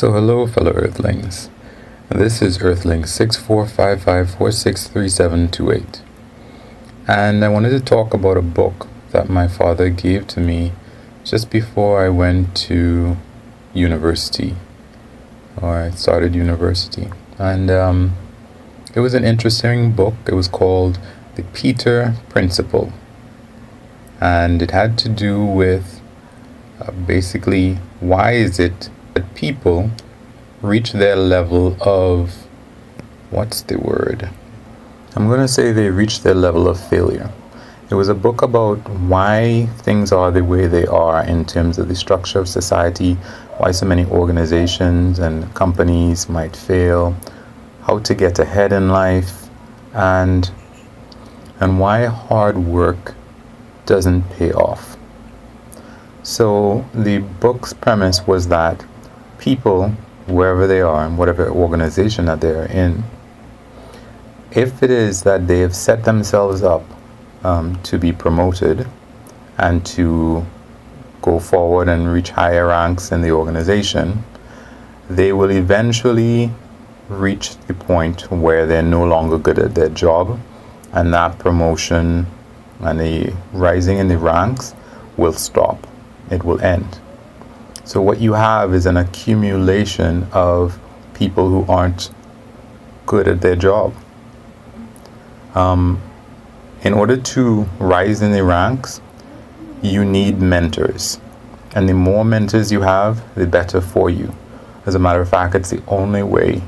So hello fellow Earthlings. This is Earthling 6455463728. And I wanted to talk about a book that my father gave to me just before I went to university, or I started university. And it was an interesting book. It was called The Peter Principle. And it had to do with basically, why is it that people reach their level of, what's the word? I'm going to say they reach their level of failure. It was a book about why things are the way they are in terms of the structure of society, why so many organizations and companies might fail, how to get ahead in life, and why hard work doesn't pay off. So the book's premise was that people, wherever they are, in whatever organization that they're in, if it is that they have set themselves up to be promoted and to go forward and reach higher ranks in the organization, they will eventually reach the point where they're no longer good at their job, and that promotion and the rising in the ranks will stop. It will end. So what you have is an accumulation of people who aren't good at their job. In order to rise in the ranks, you need mentors. And the more mentors you have, the better for you. As a matter of fact, it's the only way,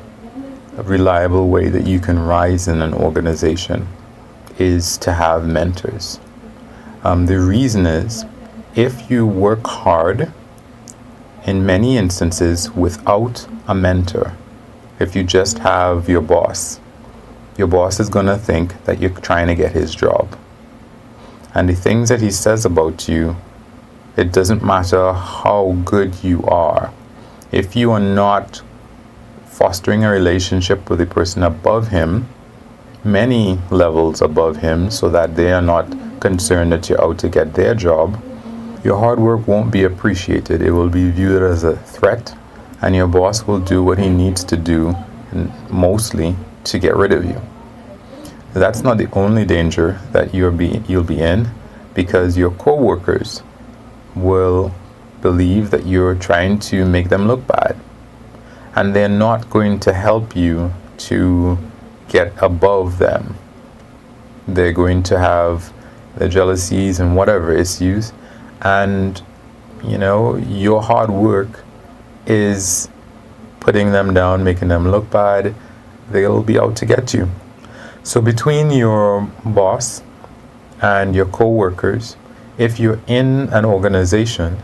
a reliable way that you can rise in an organization is to have mentors. The reason is, if you work hard, in many instances without a mentor, if you just have your boss is going to think that you're trying to get his job. And the things that he says about you, it doesn't matter how good you are. If you are not fostering a relationship with the person above him, many levels above him, so that they are not concerned that you're out to get their job, your hard work won't be appreciated. It will be viewed as a threat, and your boss will do what he needs to do, mostly to get rid of you. That's not the only danger that you'll be in, because your co-workers will believe that you're trying to make them look bad, and they're not going to help you to get above them. They're going to have the jealousies and whatever issues, and your hard work is putting them down, making them look bad. They'll be out to get you. So between your boss and your co-workers, if you're in an organization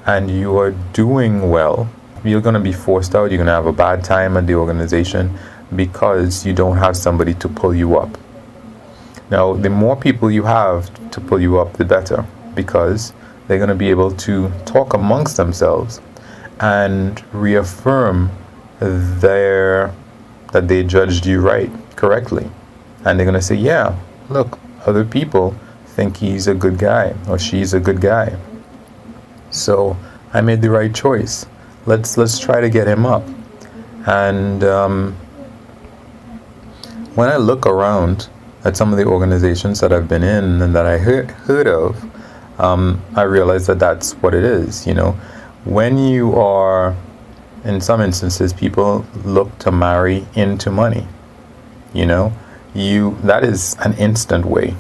and you are doing well, you're going to be forced out. You're going to have a bad time at the organization because you don't have somebody to pull you up. Now, the more people you have to pull you up, the better, because they're going to be able to talk amongst themselves and reaffirm that they judged you correctly. And they're going to say, yeah, look, other people think he's a good guy or she's a good guy. So I made the right choice. Let's try to get him up. And when I look around at some of the organizations that I've been in and that I heard of, I realize that that's what it is. When you are, in some instances, people look to marry into money. That is an instant way.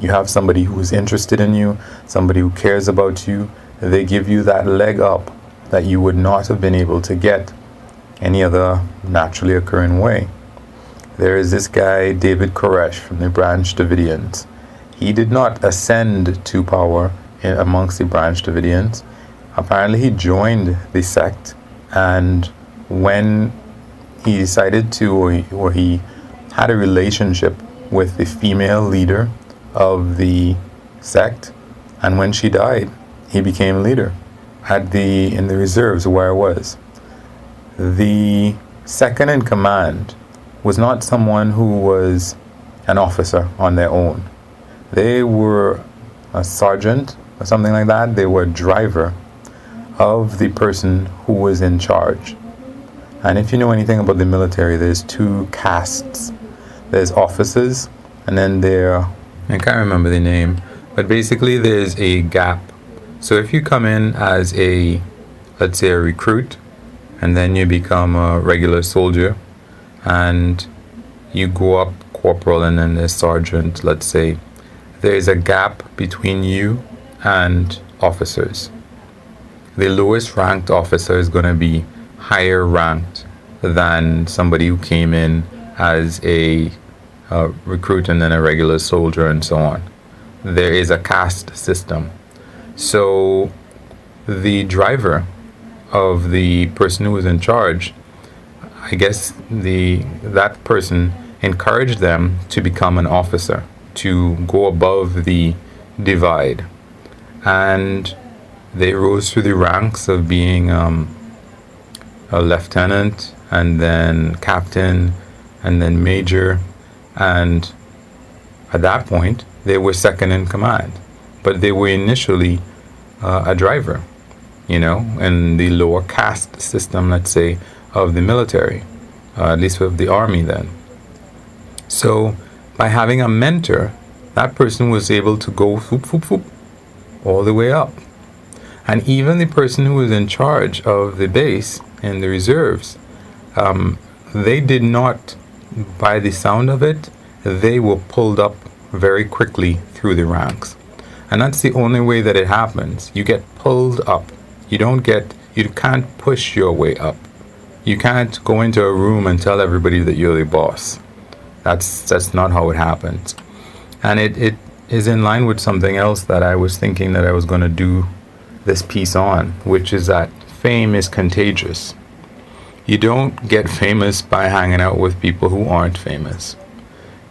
You have somebody who is interested in you, somebody who cares about you. They give you that leg up that you would not have been able to get any other naturally occurring way. There is this guy, David Koresh, from the Branch Davidians. He did not ascend to power amongst the Branch Davidians. Apparently he joined the sect, and when he decided to, or he had a relationship with the female leader of the sect, and when she died, he became leader in the reserves where I was. The second in command was not someone who was an officer on their own. They were a sergeant or something like that. They were a driver of the person who was in charge. And if you know anything about the military, there's two castes. There's officers, and then I can't remember the name, but basically there's a gap. So if you come in as let's say a recruit, and then you become a regular soldier, and you go up corporal and then there's sergeant, let's say, there is a gap between you and officers. The lowest ranked officer is going to be higher ranked than somebody who came in as a recruit and then a regular soldier and so on. There is a caste system. So the driver of the person who was in charge, I guess that person encouraged them to become an officer, to go above the divide. And they rose through the ranks of being a lieutenant, and then captain, and then major, and at that point they were second in command, but they were initially a driver, in the lower caste system, let's say, of the military, at least of the army then. So by having a mentor, that person was able to go all the way up. And even the person who was in charge of the base and the reserves, they did not, by the sound of it, they were pulled up very quickly through the ranks. And that's the only way that it happens. You get pulled up. You can't push your way up. You can't go into a room and tell everybody that you're the boss. That's not how it happens. And it is in line with something else that I was thinking that I was going to do this piece on, which is that fame is contagious. You don't get famous by hanging out with people who aren't famous.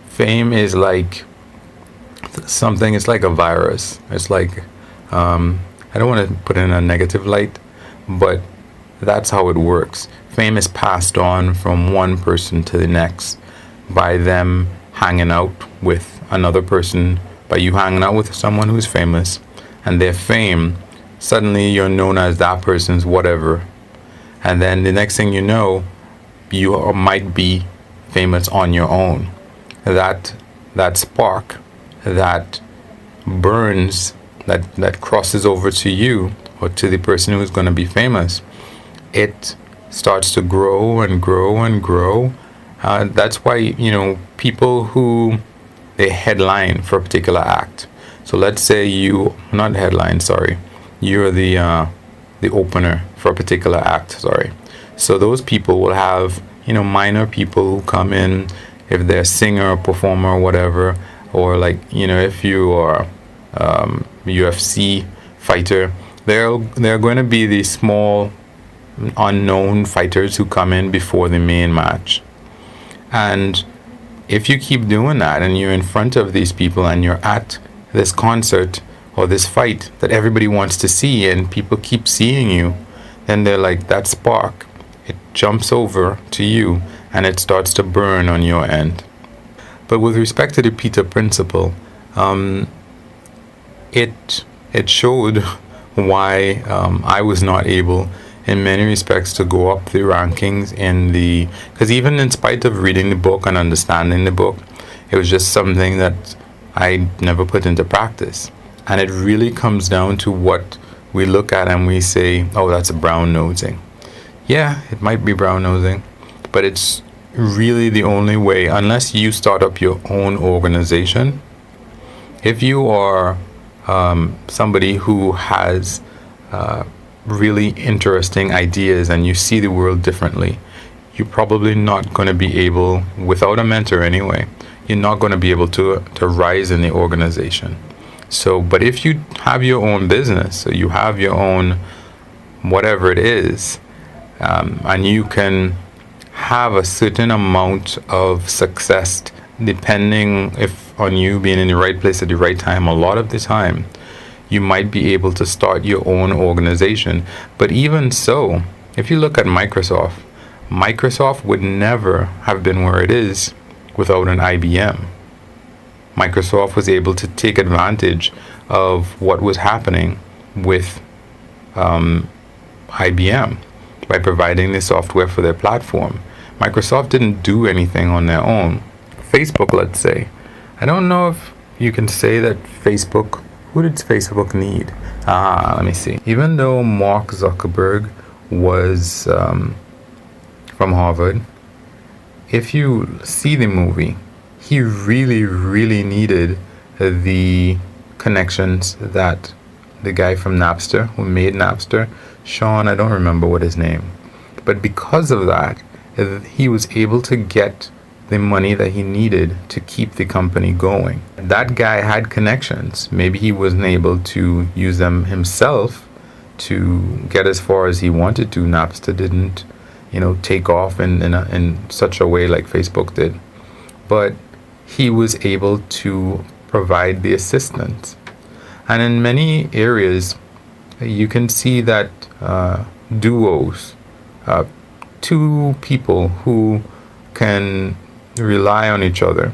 Fame is like something, it's like a virus. It's like, I don't want to put it in a negative light, but that's how it works. Fame is passed on from one person to the next by them hanging out with another person, by you hanging out with someone who's famous, and their fame, suddenly you're known as that person's whatever. And then the next thing you know, you might be famous on your own. That spark that burns, that crosses over to you or to the person who's going to be famous, it starts to grow and grow and grow. That's why, people who, they headline for a particular act. So let's say you're the opener for a particular act, So those people will have, minor people who come in, if they're a singer or performer or whatever, or if you are UFC fighter, they're going to be the small unknown fighters who come in before the main match. And if you keep doing that and you're in front of these people and you're at this concert or this fight that everybody wants to see and people keep seeing you, then they're like, that spark, it jumps over to you and it starts to burn on your end. But with respect to the Peter Principle, it showed why I was not able in many respects to go up the rankings because even in spite of reading the book and understanding the book, it was just something that I never put into practice. And it really comes down to what we look at and we say, oh, that's a brown nosing. Yeah, it might be brown nosing, but it's really the only way, unless you start up your own organization. If you are somebody who has really interesting ideas and you see the world differently, you're probably not going to be able, without a mentor anyway, you're not going to be able to rise in the organization. So, but if you have your own business, so you have your own whatever it is, and you can have a certain amount of success depending if on you being in the right place at the right time, a lot of the time you might be able to start your own organization. But even so, if you look at Microsoft would never have been where it is without an IBM. Microsoft was able to take advantage of what was happening with IBM. by providing the software for their platform. Microsoft didn't do anything on their own. Facebook, let's say. I don't know if you can say that Facebook, who did Facebook need? Let me see. Even though Mark Zuckerberg was from Harvard, if you see the movie, he really, really needed the connections that the guy from Napster, who made Napster, Sean, I don't remember what his name, but because of that, he was able to get the money that he needed to keep the company going. That guy had connections. Maybe he wasn't able to use them himself to get as far as he wanted to. Napster didn't, take off in such a way like Facebook did. But he was able to provide the assistance. And in many areas, you can see that duos, two people who can rely on each other.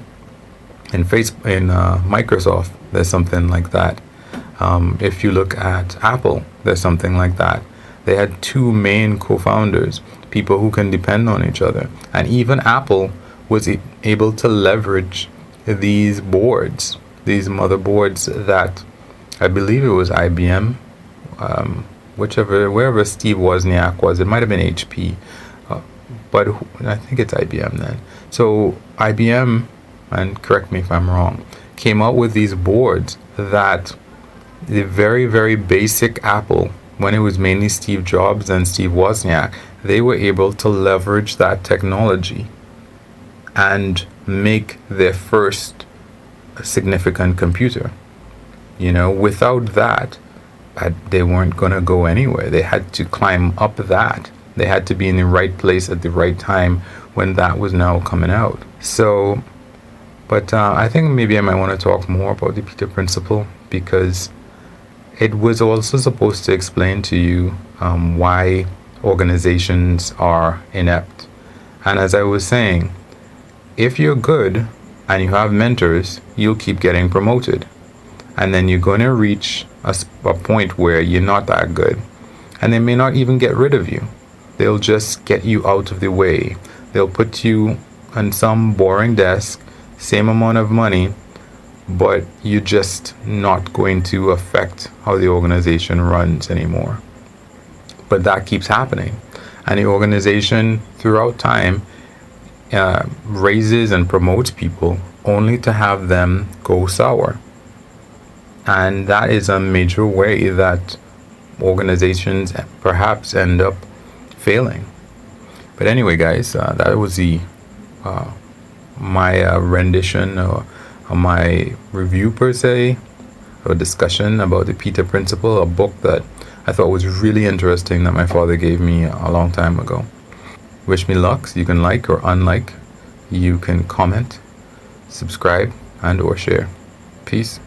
In Microsoft, there's something like that. If you look at Apple, there's something like that. They had two main co-founders, people who can depend on each other. And even Apple was able to leverage these boards, these motherboards that I believe it was IBM, wherever Steve Wozniak was. It might have been HP, but I think it's IBM then. So IBM, and correct me if I'm wrong, came out with these boards that the very, very basic Apple, when it was mainly Steve Jobs and Steve Wozniak, they were able to leverage that technology and make their first significant computer. Without that, they weren't going to go anywhere. They had to climb up that. They had to be in the right place at the right time when that was now coming out. So, but I think maybe I might want to talk more about the Peter Principle, because it was also supposed to explain to you why organizations are inept. And as I was saying, if you're good and you have mentors, you'll keep getting promoted. And then you're going to reach a point where you're not that good. And they may not even get rid of you. They'll just get you out of the way. They'll put you on some boring desk, same amount of money, but you're just not going to affect how the organization runs anymore. But that keeps happening. And the organization throughout time raises and promotes people only to have them go sour. And that is a major way that organizations perhaps end up failing. But anyway, guys, that was my rendition or my review per se, or discussion about the Peter Principle, a book that I thought was really interesting that my father gave me a long time ago. Wish me luck. You can like or unlike. You can comment, subscribe, and or share. Peace.